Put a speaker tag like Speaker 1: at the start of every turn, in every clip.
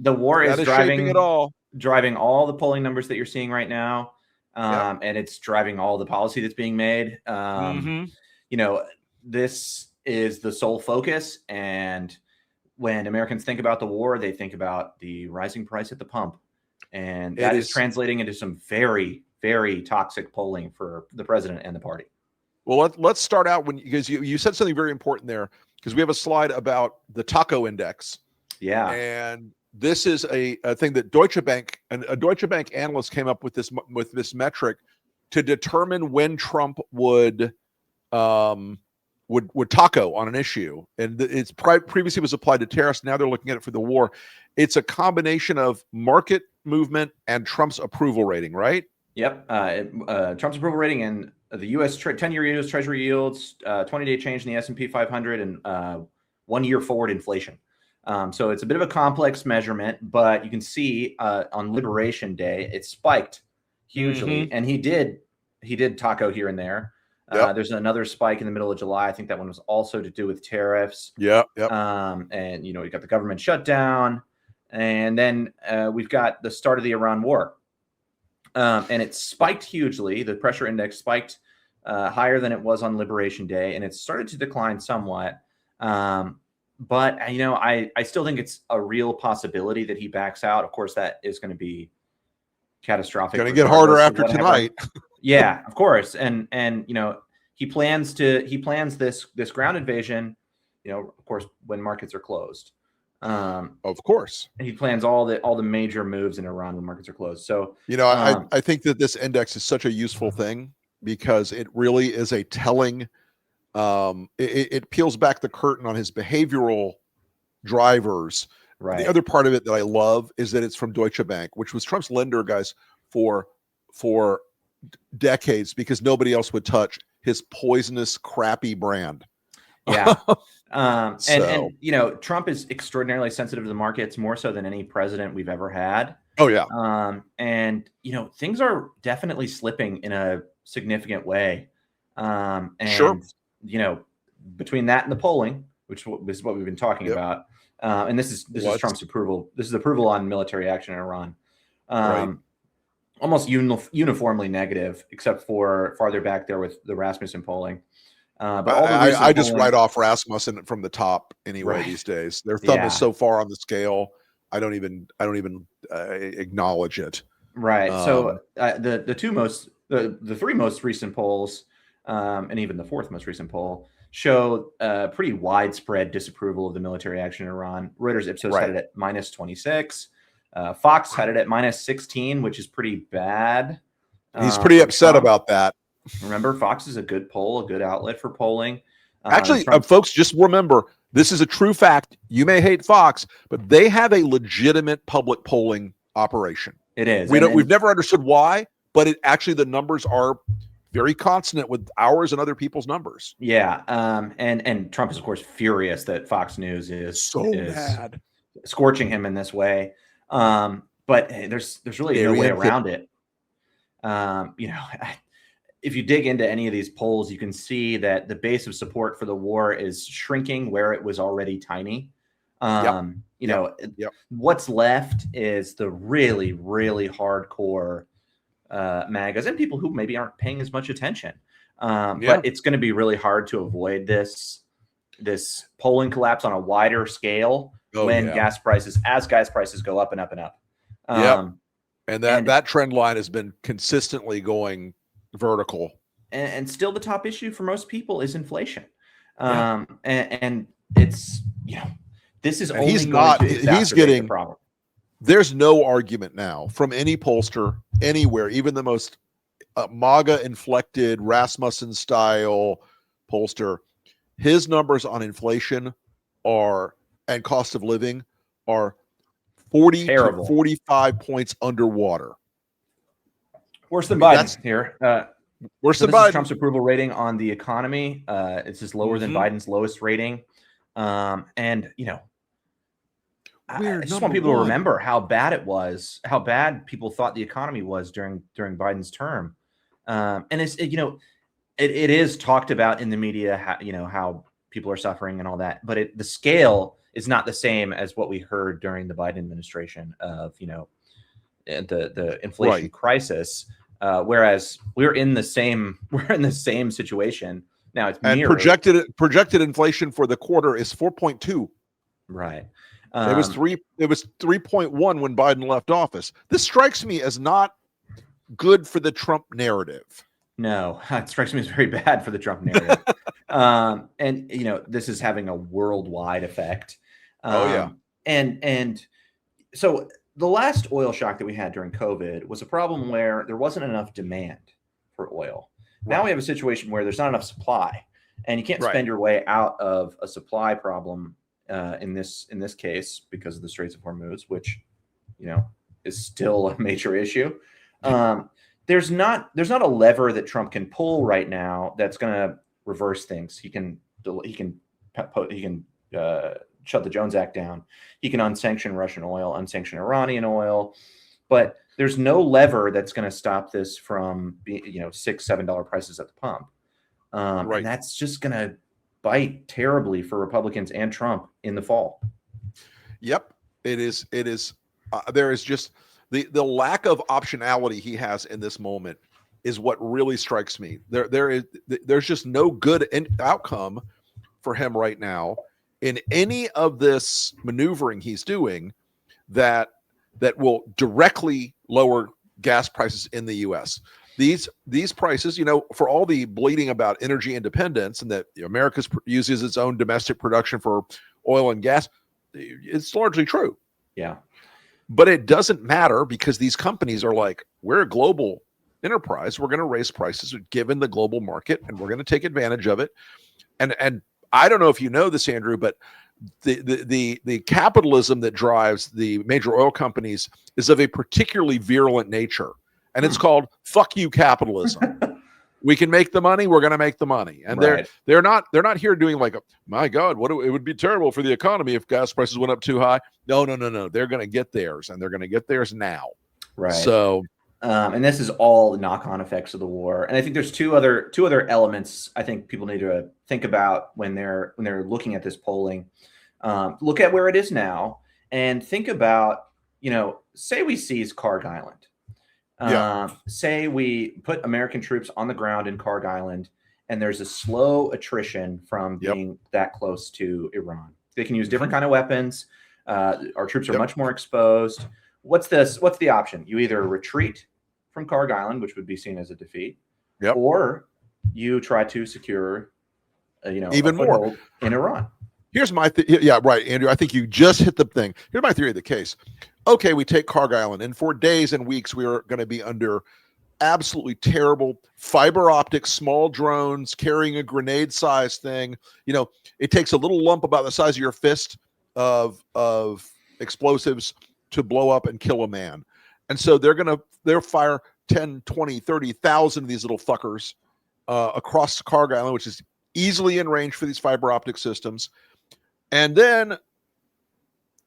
Speaker 1: The war is
Speaker 2: shaping it all.
Speaker 1: driving all the polling numbers that you're seeing right now. And it's driving all the policy that's being made. You know, this is the sole focus. And when Americans think about the war, they think about the rising price at the pump. And that is translating into some very, very toxic polling for the president and the party.
Speaker 2: Well, let's start out because you said something very important there, because we have a slide about the taco index.
Speaker 1: Yeah.
Speaker 2: And this is a thing that Deutsche Bank and a Deutsche Bank analyst came up with this metric to determine when Trump would taco on an issue. And it's previously was applied to tariffs. Now they're looking at it for the war. It's a combination of market movement and Trump's approval rating, right?
Speaker 1: Yep. Trump's approval rating and the U.S. 10-year U.S. Treasury yields, 20-day change in the S&P 500, and 1 year forward inflation. So it's a bit of a complex measurement, but you can see on Liberation Day it spiked hugely, and he did taco here and there. There's another spike in the middle of July. I think that one was also to do with tariffs. And you got the government shutdown, and then we've got the start of the Iran war. And it spiked hugely. The pressure index spiked higher than it was on Liberation Day, and it started to decline somewhat. But, I still think it's a real possibility that he backs out. Of course, that is going to be catastrophic.
Speaker 2: Going to get harder after tonight.
Speaker 1: Yeah, of course. And he plans this ground invasion, of course, when markets are closed.
Speaker 2: Of course.
Speaker 1: And he plans all the major moves in Iran when markets are closed. So,
Speaker 2: I think that this index is such a useful thing because it really is a telling. It peels back the curtain on his behavioral drivers.
Speaker 1: Right.
Speaker 2: The other part of it that I love is that it's from Deutsche Bank, which was Trump's lender, guys, for decades, because nobody else would touch his poisonous, crappy brand.
Speaker 1: Yeah. And Trump is extraordinarily sensitive to the markets, more so than any president we've ever had.
Speaker 2: Oh yeah.
Speaker 1: And things are definitely slipping in a significant way.
Speaker 2: Sure.
Speaker 1: Between that and the polling, which is what we've been talking about, and this is Trump's approval. This is approval on military action in Iran.
Speaker 2: Right.
Speaker 1: Almost uniformly negative, except for farther back there with the Rasmussen polling. But all the
Speaker 2: I just write off Rasmussen from the top anyway these days. Their thumb is so far on the scale, I don't even acknowledge it.
Speaker 1: Right. So the three most recent polls, and even the fourth most recent poll, show pretty widespread disapproval of the military action in Iran. Reuters Ipsos had it at -26. Fox had it at -16, which is pretty bad.
Speaker 2: He's pretty upset about that.
Speaker 1: Remember, Fox is a good poll, a good outlet for polling.
Speaker 2: Actually, folks, just remember, this is a true fact. You may hate Fox, but they have a legitimate public polling operation.
Speaker 1: It is.
Speaker 2: We've never understood why, but the numbers are very consonant with ours and other people's numbers.
Speaker 1: Yeah. And Trump is, of course, furious that Fox News is
Speaker 2: mad,
Speaker 1: scorching him in this way. But there's really no way around it. If you dig into any of these polls, you can see that the base of support for the war is shrinking where it was already tiny. What's left is the really, really hardcore MAGAs and people who maybe aren't paying as much attention. But it's going to be really hard to avoid this polling collapse on a wider scale gas prices go up and up and up.
Speaker 2: And that trend line has been consistently going vertical.
Speaker 1: And still the top issue for most people is inflation. And it's, this is only going to exacerbate the problem.
Speaker 2: There's no argument now from any pollster anywhere, even the most MAGA inflected Rasmussen style pollster. His numbers on inflation and cost of living are 40 to 45 points underwater.
Speaker 1: Worse than Biden here.
Speaker 2: Worse than Biden.
Speaker 1: Trump's approval rating on the economy. It's just lower than Biden's lowest rating. I just want people to remember how bad it was, how bad people thought the economy was during Biden's term. And it's, it is talked about in the media, how people are suffering and all that, but the scale is not the same as what we heard during the Biden administration of, the inflation crisis. Whereas we're in the same situation now. It's
Speaker 2: and
Speaker 1: mirrored.
Speaker 2: projected inflation for the quarter is 4.2.
Speaker 1: Right.
Speaker 2: It was 3.1 when Biden left office. This strikes me as not good for the Trump narrative.
Speaker 1: No, it strikes me as very bad for the Trump narrative. And this is having a worldwide effect. And so the last oil shock that we had during COVID was a problem where there wasn't enough demand for oil. Right. Now we have a situation where there's not enough supply, and you can't spend your way out of a supply problem in this case because of the Straits of Hormuz, which is still a major issue. There's not a lever that Trump can pull right now that's going to reverse things. He can shut the Jones Act down. He can unsanction Russian oil, unsanction Iranian oil, but there's no lever that's going to stop this from being, $6-7 prices at the pump. And that's just going to bite terribly for Republicans and Trump in the fall.
Speaker 2: Yep, it is. There is just the lack of optionality he has in this moment is what really strikes me. There's just no good outcome for him right now in any of this maneuvering he's doing that will directly lower gas prices in the U.S. These prices, for all the bleating about energy independence and that America uses its own domestic production for oil and gas, it's largely true.
Speaker 1: Yeah.
Speaker 2: But it doesn't matter because these companies are like, we're a global enterprise. We're going to raise prices given the global market, and we're going to take advantage of it. And I don't know if you know this, Andrew, but the capitalism that drives the major oil companies is of a particularly virulent nature, and it's called "fuck you, capitalism." We can make the money. We're going to make the money, and they're not here doing like, my God, it would be terrible for the economy if gas prices went up too high. No. They're going to get theirs, and they're going to get theirs now.
Speaker 1: Right.
Speaker 2: So,
Speaker 1: and this is all the knock-on effects of the war. And I think there's two other elements I think people need to think about when they're looking at this polling. Look at where it is now, and think about, say we seize Karg Island. Say we put American troops on the ground in Karg Island, and there's a slow attrition from being that close to Iran. They can use different kind of weapons. Our troops are much more exposed. What's the option? You either retreat from Karg Island, which would be seen as a defeat, or you try to secure,
Speaker 2: even more
Speaker 1: in Iran.
Speaker 2: Here's my Andrew. I think you just hit the thing. Here's my theory of the case. Okay, we take Karg Island, and for days and weeks we are going to be under absolutely terrible fiber optic small drones carrying a grenade-sized thing. It takes a little lump about the size of your fist of explosives to blow up and kill a man. And so they'll fire 10, 20, 30,000 of these little fuckers across Karg Island, which is easily in range for these fiber optic systems. And then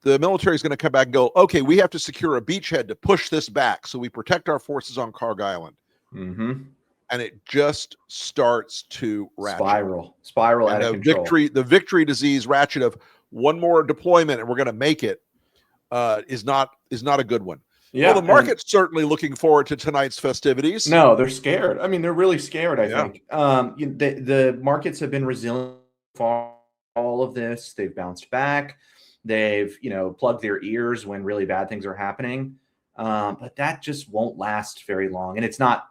Speaker 2: the military is going to come back and go, okay, we have to secure a beachhead to push this back. So we protect our forces on Karg Island.
Speaker 1: Mm-hmm.
Speaker 2: And it just starts to
Speaker 1: spiral
Speaker 2: and
Speaker 1: out of control.
Speaker 2: The victory disease ratchet of one more deployment and we're going to make it is not a good one.
Speaker 1: Yeah,
Speaker 2: well, the market's certainly looking forward to tonight's festivities.
Speaker 1: No, they're scared. I mean, they're really scared, I think. The markets have been resilient for all of this. They've bounced back. They've, plugged their ears when really bad things are happening. But that just won't last very long. And it's not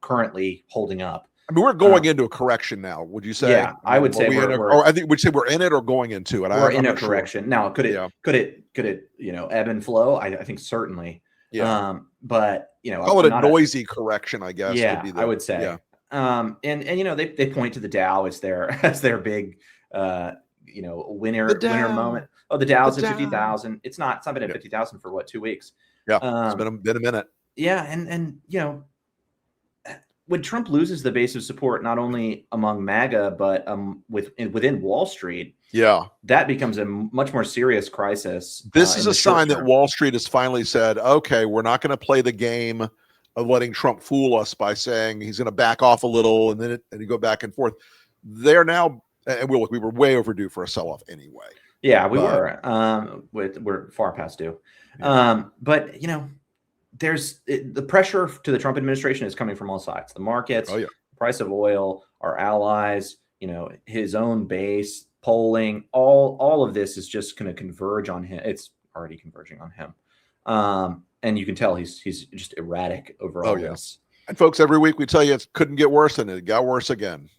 Speaker 1: currently holding up.
Speaker 2: I mean, we're going into a correction now, would you say?
Speaker 1: Yeah, I would say
Speaker 2: I think we'd say we're in it or going into it.
Speaker 1: We're in a correction. Sure. Now, could it, ebb and flow? I think certainly.
Speaker 2: Yeah.
Speaker 1: But
Speaker 2: call it a noisy correction, I guess.
Speaker 1: Yeah, I would say.
Speaker 2: Yeah.
Speaker 1: And they point to the Dow as their big winner moment. Oh, the Dow's at 50,000. It's not been at 50,000 for 2 weeks.
Speaker 2: Yeah, it's been a minute.
Speaker 1: Yeah, and when Trump loses the base of support, not only among MAGA but within Wall Street, that becomes a much more serious crisis.
Speaker 2: This is a sign that Wall Street has finally said, okay, we're not going to play the game of letting Trump fool us by saying he's going to back off a little and you go back and forth. They're now, and we were way overdue for a sell-off anyway.
Speaker 1: Yeah, we
Speaker 2: But-
Speaker 1: were. We're far past due.
Speaker 2: Yeah.
Speaker 1: But the pressure to the Trump administration is coming from all sides. The markets,
Speaker 2: Oh, yeah.
Speaker 1: price of oil, our allies, his own base, polling, all of this is just going to converge on him. It's already converging on him. And you can tell he's just erratic over all this.
Speaker 2: And folks, every week we tell you it couldn't get worse, and it got worse again.